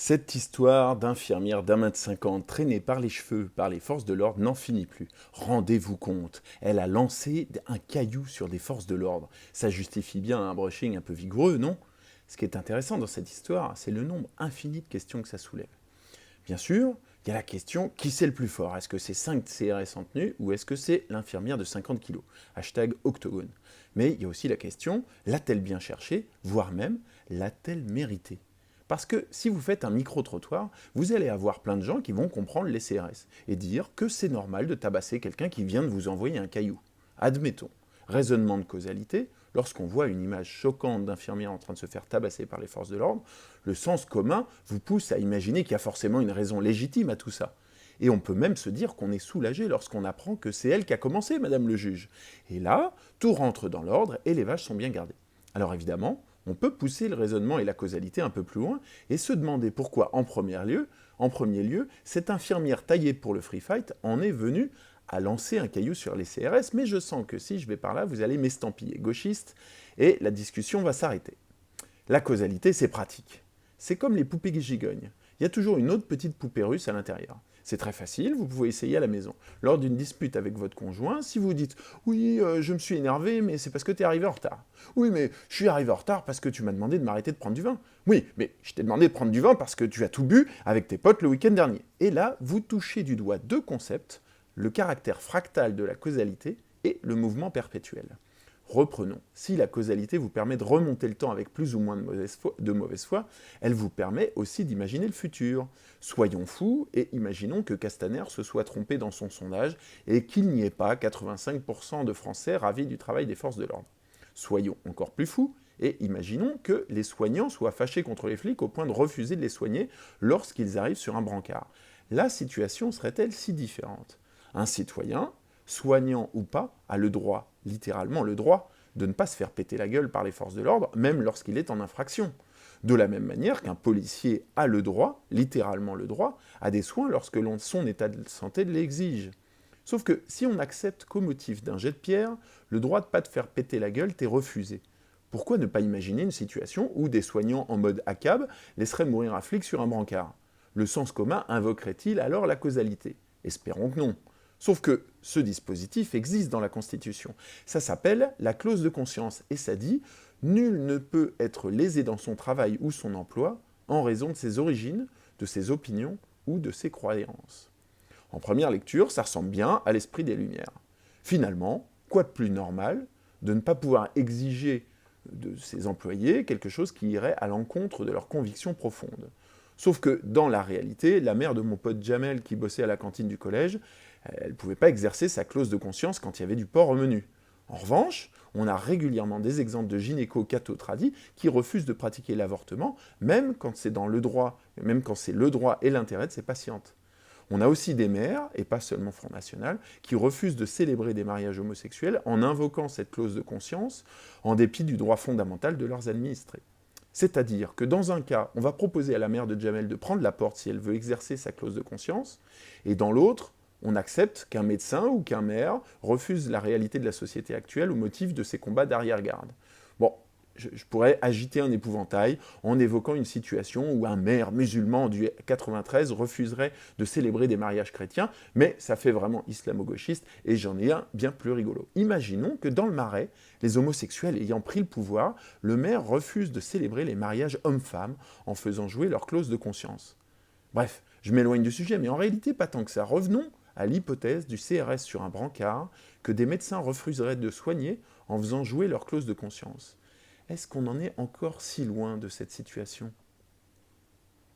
Cette histoire d'infirmière d'1,50 m traînée par les cheveux par les forces de l'ordre n'en finit plus. Rendez-vous compte, elle a lancé un caillou sur des forces de l'ordre. Ça justifie bien un brushing un peu vigoureux, non? Ce qui est intéressant dans cette histoire, c'est le nombre infini de questions que ça soulève. Bien sûr, il y a la question qui c'est le plus fort? Est-ce que c'est 5 CRS en tenue ou est-ce que c'est l'infirmière de 50 kilos? Hashtag octogone. Mais il y a aussi la question, l'a-t-elle bien cherché, voire même, l'a-t-elle mérité? Parce que si vous faites un micro-trottoir, vous allez avoir plein de gens qui vont comprendre les CRS et dire que c'est normal de tabasser quelqu'un qui vient de vous envoyer un caillou. Admettons. Raisonnement de causalité, lorsqu'on voit une image choquante d'infirmière en train de se faire tabasser par les forces de l'ordre, le sens commun vous pousse à imaginer qu'il y a forcément une raison légitime à tout ça. Et on peut même se dire qu'on est soulagé lorsqu'on apprend que c'est elle qui a commencé, Madame le juge. Et là, tout rentre dans l'ordre et les vaches sont bien gardées. Alors évidemment, on peut pousser le raisonnement et la causalité un peu plus loin et se demander pourquoi, en premier lieu, cette infirmière taillée pour le free fight en est venue à lancer un caillou sur les CRS, mais je sens que si je vais par là, vous allez m'estampiller gauchiste et la discussion va s'arrêter. La causalité, c'est pratique. C'est comme les poupées gigognes. Il y a toujours une autre petite poupée russe à l'intérieur. C'est très facile, vous pouvez essayer à la maison. Lors d'une dispute avec votre conjoint, si vous dites « Oui, je me suis énervé, mais c'est parce que tu es arrivé en retard. »« Oui, mais je suis arrivé en retard parce que tu m'as demandé de m'arrêter de prendre du vin. »« Oui, mais je t'ai demandé de prendre du vin parce que tu as tout bu avec tes potes le week-end dernier. » Et là, vous touchez du doigt deux concepts, le caractère fractal de la causalité et le mouvement perpétuel. Reprenons. Si la causalité vous permet de remonter le temps avec plus ou moins de mauvaise foi, elle vous permet aussi d'imaginer le futur. Soyons fous et imaginons que Castaner se soit trompé dans son sondage et qu'il n'y ait pas 85% de Français ravis du travail des forces de l'ordre. Soyons encore plus fous et imaginons que les soignants soient fâchés contre les flics au point de refuser de les soigner lorsqu'ils arrivent sur un brancard. La situation serait-elle si différente? Un citoyen, soignant ou pas, a le droit, littéralement le droit, de ne pas se faire péter la gueule par les forces de l'ordre, même lorsqu'il est en infraction. De la même manière qu'un policier a le droit, littéralement le droit, à des soins lorsque son état de santé l'exige. Sauf que si on accepte qu'au motif d'un jet de pierre, le droit de ne pas te faire péter la gueule t'est refusé. Pourquoi ne pas imaginer une situation où des soignants en mode ACAB laisseraient mourir un flic sur un brancard? Le sens commun invoquerait-il alors la causalité? Espérons que non. Sauf que ce dispositif existe dans la Constitution. Ça s'appelle la clause de conscience et ça dit « Nul ne peut être lésé dans son travail ou son emploi en raison de ses origines, de ses opinions ou de ses croyances. » En première lecture, ça ressemble bien à l'esprit des Lumières. Finalement, quoi de plus normal de ne pas pouvoir exiger de ses employés quelque chose qui irait à l'encontre de leurs convictions profondes? Sauf que, dans la réalité, la mère de mon pote Jamel qui bossait à la cantine du collège, elle ne pouvait pas exercer sa clause de conscience quand il y avait du porc au menu. En revanche, on a régulièrement des exemples de gynéco catho-tradis qui refusent de pratiquer l'avortement, même quand c'est le droit et l'intérêt de ses patientes. On a aussi des maires, et pas seulement Front National, qui refusent de célébrer des mariages homosexuels en invoquant cette clause de conscience, en dépit du droit fondamental de leurs administrés. C'est-à-dire que dans un cas, on va proposer à la mère de Jamel de prendre la porte si elle veut exercer sa clause de conscience, et dans l'autre, on accepte qu'un médecin ou qu'un maire refuse la réalité de la société actuelle au motif de ses combats d'arrière-garde. Bon, je pourrais agiter un épouvantail en évoquant une situation où un maire musulman du 93 refuserait de célébrer des mariages chrétiens, mais ça fait vraiment islamo-gauchiste et j'en ai un bien plus rigolo. Imaginons que dans le Marais, les homosexuels ayant pris le pouvoir, le maire refuse de célébrer les mariages hommes-femmes en faisant jouer leur clause de conscience. Bref, je m'éloigne du sujet, mais en réalité pas tant que ça. Revenons à l'hypothèse du CRS sur un brancard que des médecins refuseraient de soigner en faisant jouer leur clause de conscience. Est-ce qu'on en est encore si loin de cette situation ?